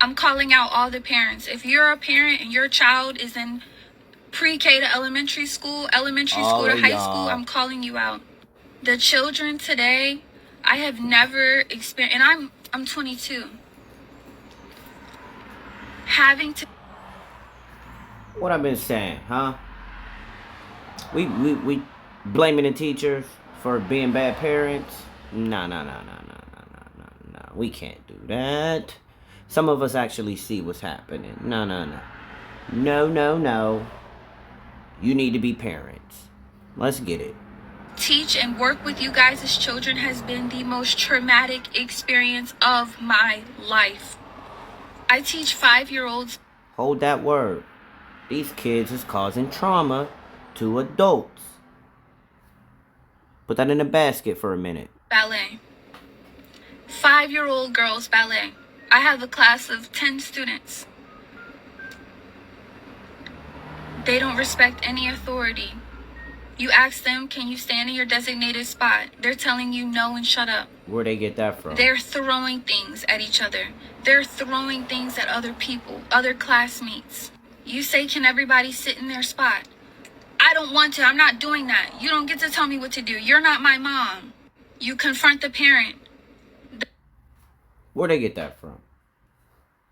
I'm calling out all the parents. If you're a parent and your child is in pre-K to elementary school to high school, I'm calling you out. The children today, I have never experienced, and I'm 22. Having to... What I've been saying, huh? We blaming the teachers for being bad parents. No. We can't do that. Some of us actually see what's happening. No. You need to be parents. Let's get it. Teach and work with you guys as children has been the most traumatic experience of my life. I teach 5-year-olds. Hold that word. These kids is causing trauma to adults. Put that in a basket for a minute. Ballet. 5-year-old girls ballet. I have a class of 10 students. They don't respect any authority. You ask them, can you stand in your designated spot? They're telling you no and shut up. Where'd they get that from? They're throwing things at each other. They're throwing things at other people, other classmates. You say, can everybody sit in their spot? I don't want to. I'm not doing that. You don't get to tell me what to do. You're not my mom. You confront the parent. Where'd they get that from?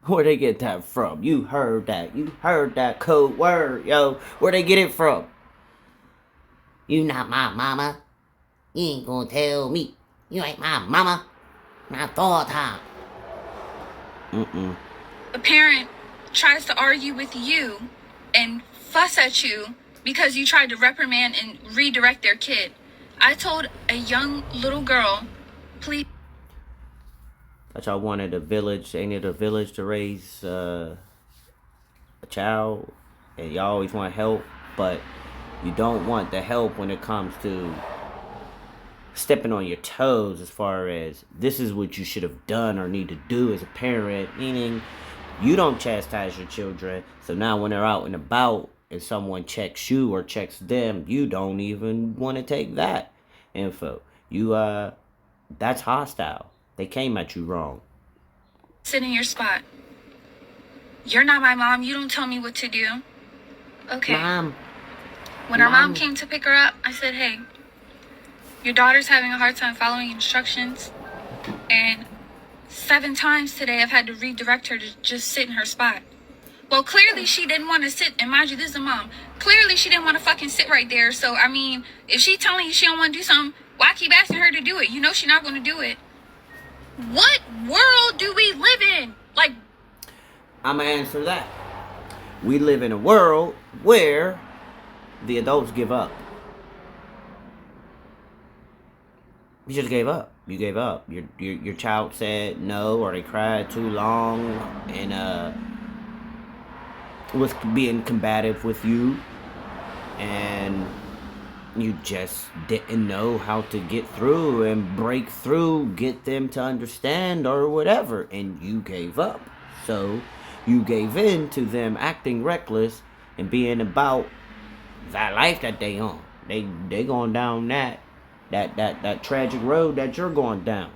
Where'd they get that from? You heard that. You heard that code word, yo. Where'd they get it from? You not my mama. You ain't gonna tell me. You ain't my mama. Not all time. A parent tries to argue with you and fuss at you because you tried to reprimand and redirect their kid. I told a young little girl, please. Thought y'all wanted a village. They need a village to raise a child. And y'all always want help. But you don't want the help when it comes to stepping on your toes as far as this is what you should have done or need to do as a parent. Meaning you don't chastise your children. So now when they're out and about and someone checks you or checks them, you don't even want to take that info. That's hostile. They came at you wrong. Sit in your spot. You're not my mom. You don't tell me what to do. Okay. Mom. When our mom came to pick her up, I said, hey, your daughter's having a hard time following instructions. And 7 times today I've had to redirect her to just sit in her spot. Well, clearly she didn't want to sit. And mind you, this is a mom. Clearly she didn't want to fucking sit right there. So, I mean, if she's telling you she don't want to do something, why keep asking her to do it? You know she's not going to do it. What world do we live in? Like, I'm going to answer that. We live in a world where the adults give up. You just gave up. You gave up. Your child said no, or they cried too long and was being combative with you, and you just didn't know how to get through and break through, get them to understand or whatever, and you gave up. So you gave in to them acting reckless and being about that life that they on. They going down that tragic road that you're going down.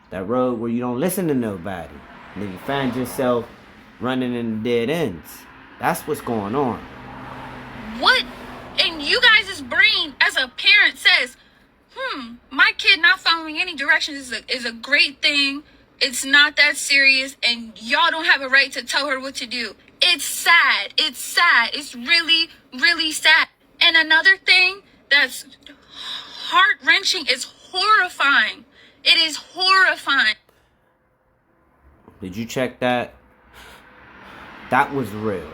That road where you don't listen to nobody. And then you find yourself running into dead ends. That's what's going on. What in you guys' brain as a parent says, my kid not following any directions is a great thing. It's not that serious, and y'all don't have a right to tell her what to do. It's sad. It's sad. It's really, really sad. And another thing that's heart-wrenching is horrifying. It is horrifying. Did you check that? That was real.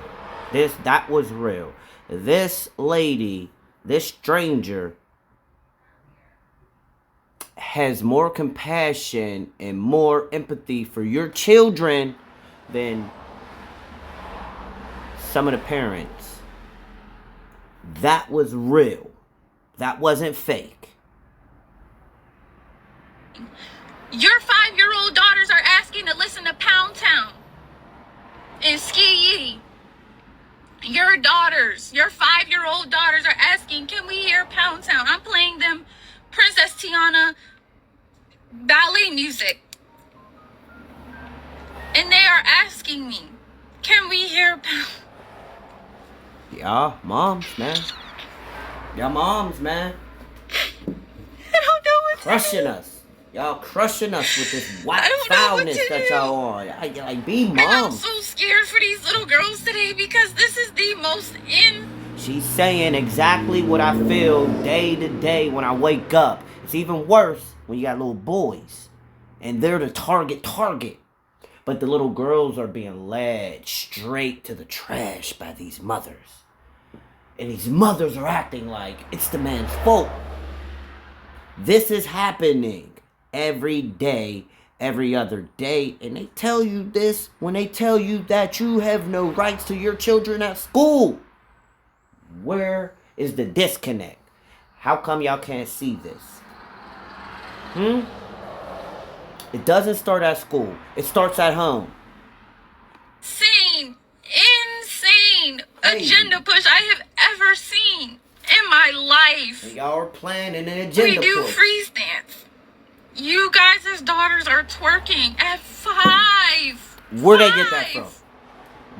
That was real. This lady, this stranger, has more compassion and more empathy for your children than some of the parents. That was real. That wasn't fake. Your 5-year-old daughters are asking to listen to Pound Town and Ski Yee. Your daughters, your 5-year-old daughters are asking, can we hear Pound Town? I'm playing them Princess Tiana ballet music. And they are asking me, can we hear... Y'all moms, man. Y'all moms, man. I don't know what Crushing to do. us. Y'all crushing us with this white I don't know what foulness to that do. y'all on. Like, be And I'm moms. so scared for these little girls today because this is the most She's saying exactly what I feel day to day when I wake up. It's even worse when you got little boys. And they're the target. But the little girls are being led straight to the trash by these mothers. And these mothers are acting like it's the man's fault. This is happening every day, every other day. And they tell you this when they tell you that you have no rights to your children at school. Where is the disconnect? How come y'all can't see this? It doesn't start at school. It starts at home. insane Crazy. agenda push I have ever seen in my life. And y'all are planning an agenda We do push. freeze dance. You guys' daughters are twerking at 5. Where they get that from?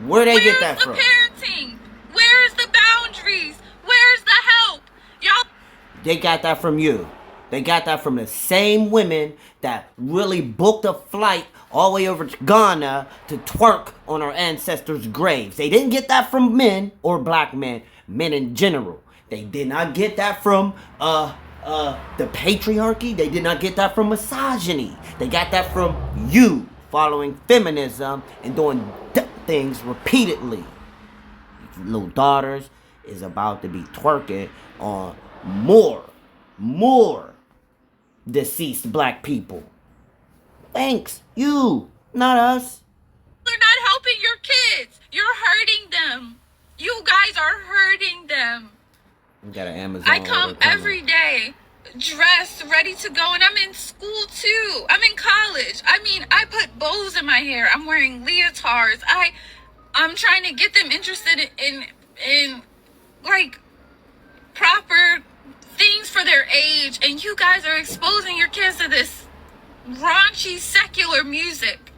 Where they get that from? Where's the parenting? Where's the boundaries? Where's the help? Y'all... They got that from you. They got that from the same women that really booked a flight all the way over to Ghana to twerk on our ancestors' graves. They didn't get that from men or black men in general. They did not get that from the patriarchy. They did not get that from misogyny. They got that from you following feminism and doing things repeatedly. Little daughters is about to be twerking on more deceased black people. Thanks, you, not us. You're not helping your kids. You're hurting them. You guys are hurting them. We got an Amazon. I come every day dressed, ready to go, and I'm in school too. I'm in college. I mean, I put bows in my hair. I'm wearing leotards. I'm trying to get them interested in like proper things for their age, and you guys are exposing your kids to this raunchy secular music.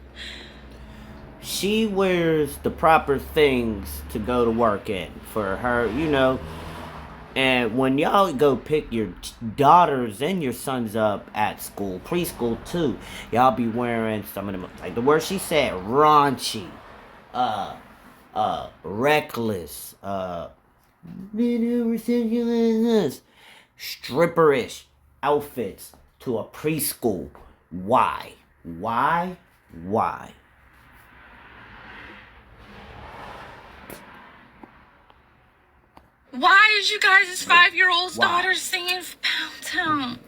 She wears the proper things to go to work in for her, you know. And when y'all go pick your daughters and your sons up at school, preschool too, y'all be wearing some of them, like the word she said, raunchy, reckless, stripperish outfits to a preschool. Why? Why? Why is you guys' 5-year-old's Why? daughter singing Pound Town?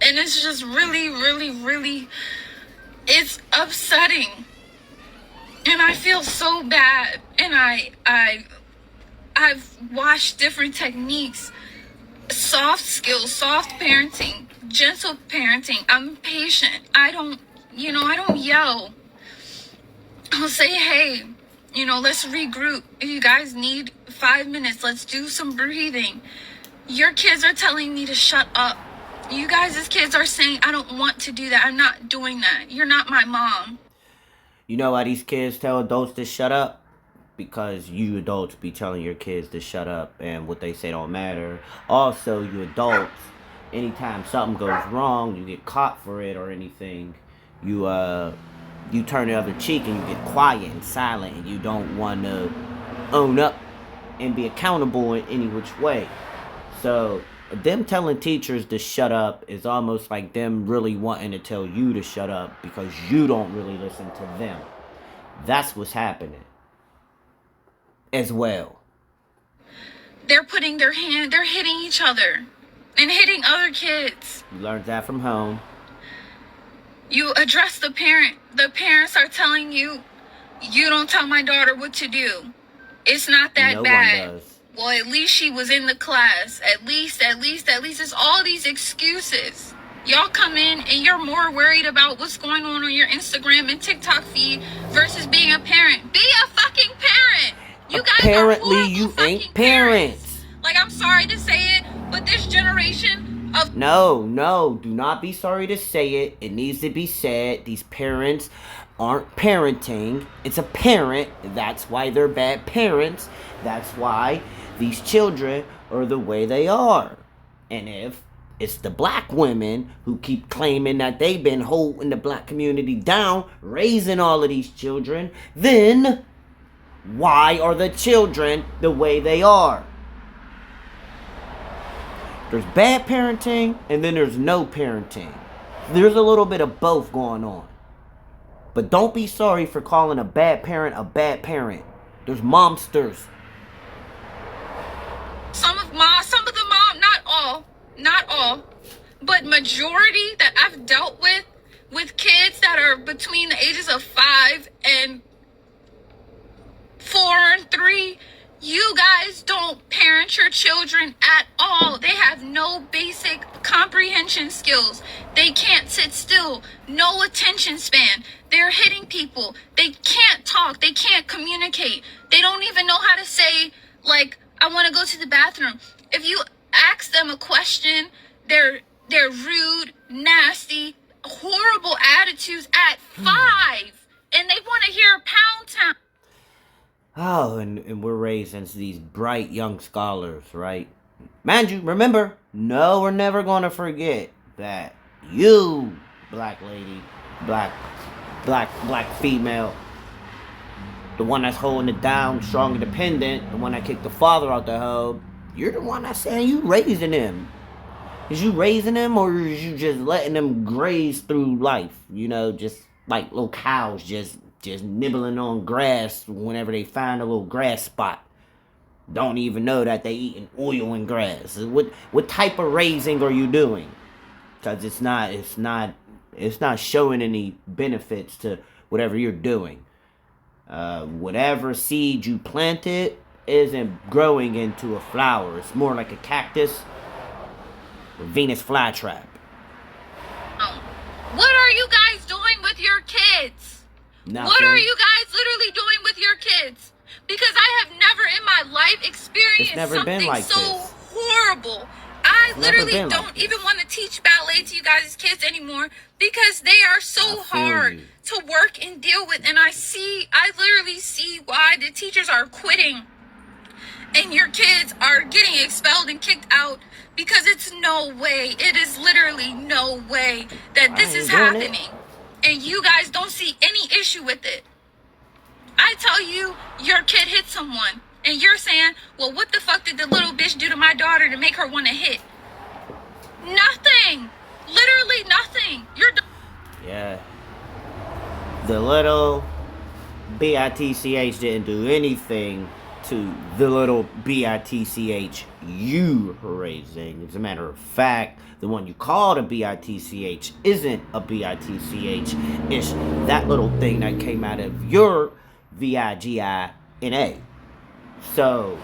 And it's just really, it's upsetting. And I feel so bad. And I've watched different techniques, soft skills, soft parenting, gentle parenting. I'm patient. I don't yell. I'll say, hey, let's regroup. If you guys need 5 minutes, let's do some breathing. Your kids are telling me to shut up. You guys' kids are saying, I don't want to do that. I'm not doing that. You're not my mom. You know why these kids tell adults to shut up? Because you adults be telling your kids to shut up and what they say don't matter. Also, you adults, anytime something goes wrong, you get caught for it or anything, you turn the other cheek and you get quiet and silent and you don't want to own up and be accountable in any which way. So them telling teachers to shut up is almost like them really wanting to tell you to shut up because you don't really listen to them. That's what's happening as well. They're putting they're hitting each other and hitting other kids. You learned that from home. You address the parent. The parents are telling you, you don't tell my daughter what to do. It's not that No bad. one does. Well, at least she was in the class. At least. It's all these excuses. Y'all come in and you're more worried about what's going on your Instagram and TikTok feed versus being a parent. Be a fucking parent. You guys Apparently are you horrible ain't fucking parents. Like, I'm sorry to say it, but this generation of No, do not be sorry to say it. It needs to be said. These parents aren't parenting. It's a parent. That's why they're bad parents. That's why these children are the way they are. And if it's the black women who keep claiming that they've been holding the black community down, raising all of these children, then why are the children the way they are? There's bad parenting, and then there's no parenting. There's a little bit of both going on. But don't be sorry for calling a bad parent a bad parent. There's momsters. some of the mom, not all, but majority that I've dealt with kids that are between the ages of 5 and 4 and 3. You guys don't parent your children at all. They have no basic comprehension skills. They can't sit still. No attention span. They're hitting people. They can't talk. They can't communicate. They don't even know how to say, like, I want to go to the bathroom. If you ask them a question, they're rude, nasty, horrible attitudes at 5. And they want to hear Pound Town. Oh, and we're raised as these bright young scholars, right? Mind you, remember, no, we're never going to forget that you, black lady, black female, the one that's holding it down, strong, independent, the one that kicked the father out the home, you're the one that's saying you raising him. Is you raising them, or is you just letting them graze through life? You know, just like little cows, just nibbling on grass whenever they find a little grass spot. Don't even know that they eating oil and grass. What type of raising are you doing? Because it's not showing any benefits to whatever you're doing. Whatever seed you planted isn't growing into a flower. It's more like a cactus or Venus flytrap. What are you guys doing with your kids? Nothing. What are you guys literally doing with your kids? Because I have never in my life experienced something like so this. horrible. I literally don't like even want to teach ballet to you guys' kids anymore because they are so hard to work and deal with. And I literally see why the teachers are quitting and your kids are getting expelled and kicked out, because it's no way, it is literally no way that this is happening. And you guys don't see any issue with it. I tell you, your kid hit someone, and you're saying, well, what the fuck did the little bitch do to my daughter to make her want to hit? Nothing. Literally nothing. Yeah. The little bitch didn't do anything to the little bitch you raising. As a matter of fact, the one you called a bitch isn't a bitch. It's that little thing that came out of your vigina. So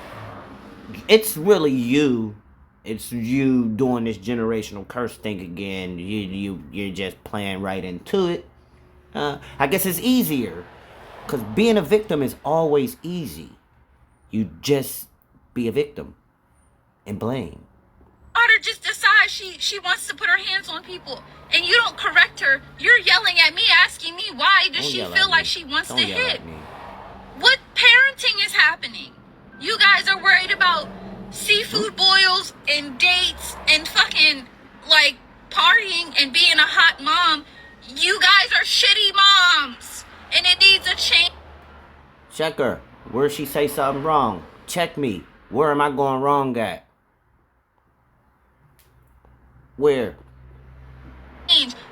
it's really you. It's you doing this generational curse thing again. You're just playing right into it. I guess it's easier, because being a victim is always easy. You just be a victim and blame. Daughter just decides she wants to put her hands on people, and you don't correct her. You're yelling at me, asking me why does she feel like she wants to hit. What parenting is happening? You guys are worried about seafood boils and dates and fucking like partying and being a hot mom. You guys are shitty moms, and it needs a change. Check her. Where she say something wrong? Check me. Where am I going wrong at? Where?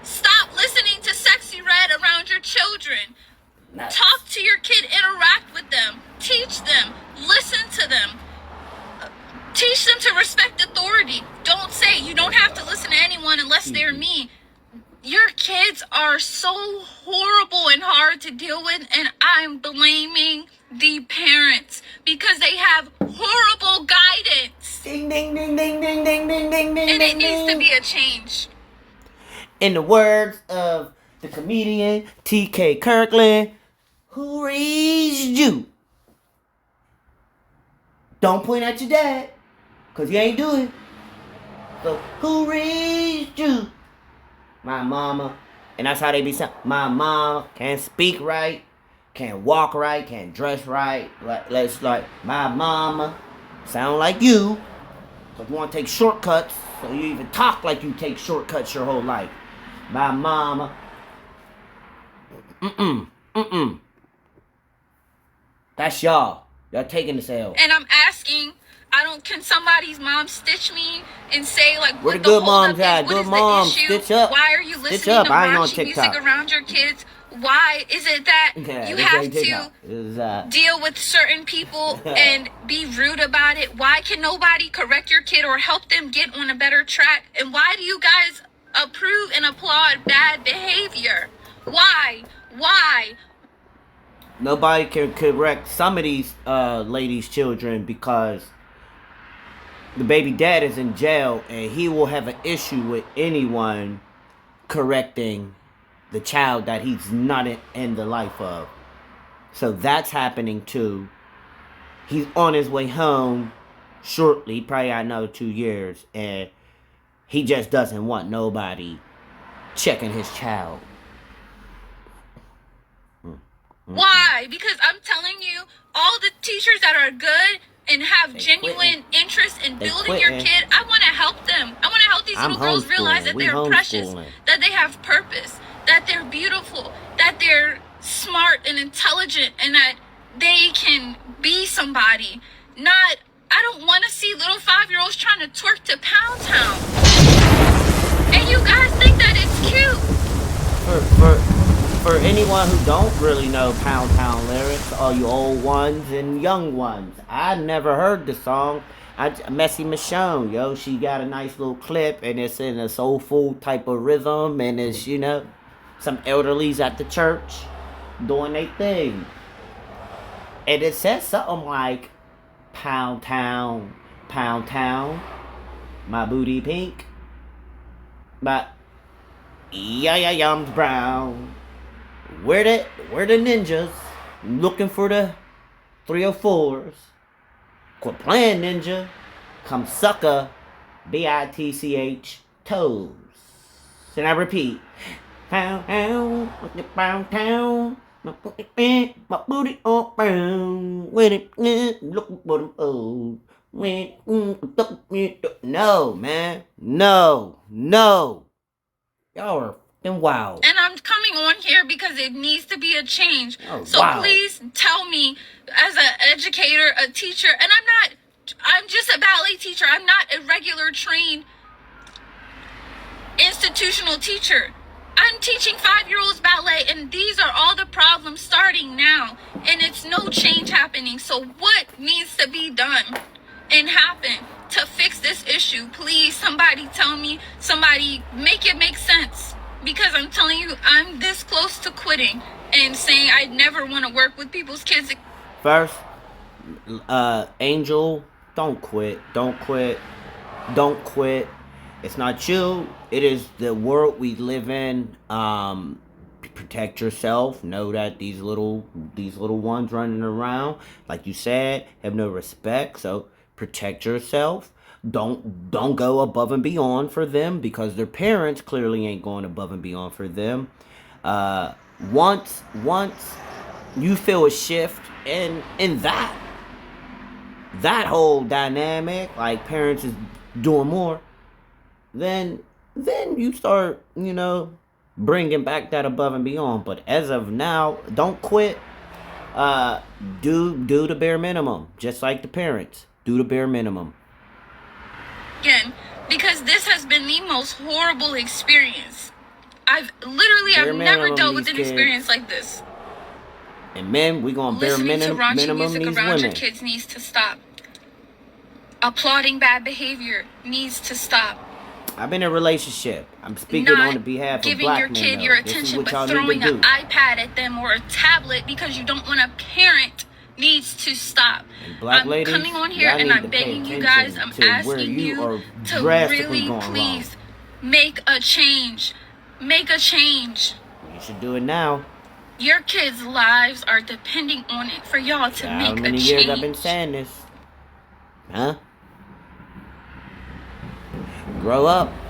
Stop listening to Sexy Red around your children. Nice. Talk to your kid, interact with them, teach them, listen to them. Teach them to respect authority. Don't say you don't have to listen to anyone unless they're me. Your kids are so horrible and hard to deal with, and I'm blaming the parents because they have horrible guidance. Ding, ding, ding, ding, ding, ding, ding, ding, ding. And it needs to be a change. In the words of the comedian T.K. Kirkland, who raised you? Don't point at your dad, because he ain't do it. So, who raised you? My mama. And that's how they be saying, my mama can't speak right, can't walk right, can't dress right. Like my mama sound like you. But you want to take shortcuts, so you even talk like you take shortcuts your whole life. My mama. Mm-mm. That's y'all. Y'all taking this L. And I'm asking, can somebody's mom stitch me and say, like, Where what the the good moms holdup is? at? What Good is moms, the issue? stitch up. Why are you Stitch listening up. to I ain't on raunchy music TikTok. around your kids? Why is it that Yeah, you this have ain't to TikTok. This is, deal with certain people and be rude about it? Why can nobody correct your kid or help them get on a better track? And why do you guys approve and applaud bad behavior? Why? nobody can correct some of these ladies' children because the baby dad is in jail and he will have an issue with anyone correcting the child that he's not in the life of. So that's happening too. He's on his way home shortly, probably got another 2 years, and he just doesn't want nobody checking his child. Why? Because I'm telling you, all the teachers that are good and have genuine interest in building your kid, I want to help them. I want to help these little girls realize that they're precious, that they have purpose, that they're beautiful, that they're smart and intelligent, and that they can be somebody. I don't want to see little 5-year-olds trying to twerk to Pound Town. And you guys think that it's cute. For anyone who don't really know Pound Town lyrics, all you old ones and young ones, I never heard the song. Messy Michonne, yo, she got a nice little clip, and it's in a soulful type of rhythm, and it's, some elderlies at the church doing their thing. And it says something like, Pound Town, my booty pink, my yum's brown. Where the ninjas looking for the 304s? Quit playing, ninja. Come sucker, bitch toes. And I repeat, pound town, my booty all brown. When it looking for them old. No, man, no. Y'all are fucking wild. And I'm coming on here because it needs to be a change. Oh, so wow. Please tell me, as an educator, a teacher, and I'm just a ballet teacher. I'm not a regular trained institutional teacher. I'm teaching 5-year-olds ballet, and these are all the problems starting now. And it's no change happening. So what needs to be done and happen to fix this issue? Please, somebody tell me. Somebody make it make sense. Because I'm telling you, I'm this close to quitting and saying I never want to work with people's kids. First, Angel, don't quit. It's not you. It is the world we live in. Protect yourself. Know that these little ones running around, like you said, have no respect. So protect yourself. Don't go above and beyond for them, because their parents clearly ain't going above and beyond for them. Once you feel a shift in that whole dynamic, like parents is doing more, then you start, bringing back that above and beyond. But as of now, don't quit. Do the bare minimum, just like the parents. Do the bare minimum. Again, because this has been the most horrible experience. I've never dealt with an experience like this. And men, we gonna bare minimum music these around women. Your kids needs to stop. Applauding bad behavior needs to stop. I've been in a relationship. I'm speaking on the behalf of black men. Giving your kid your attention, but throwing an iPad at them or a tablet because you don't want a parent needs to stop. Black ladies, I'm coming on here and I'm begging you guys, I'm asking you to really please make a change. Make a change. You should do it now. Your kids' lives are depending on it for y'all to make a change. How many years I've been saying this? Huh? Grow up.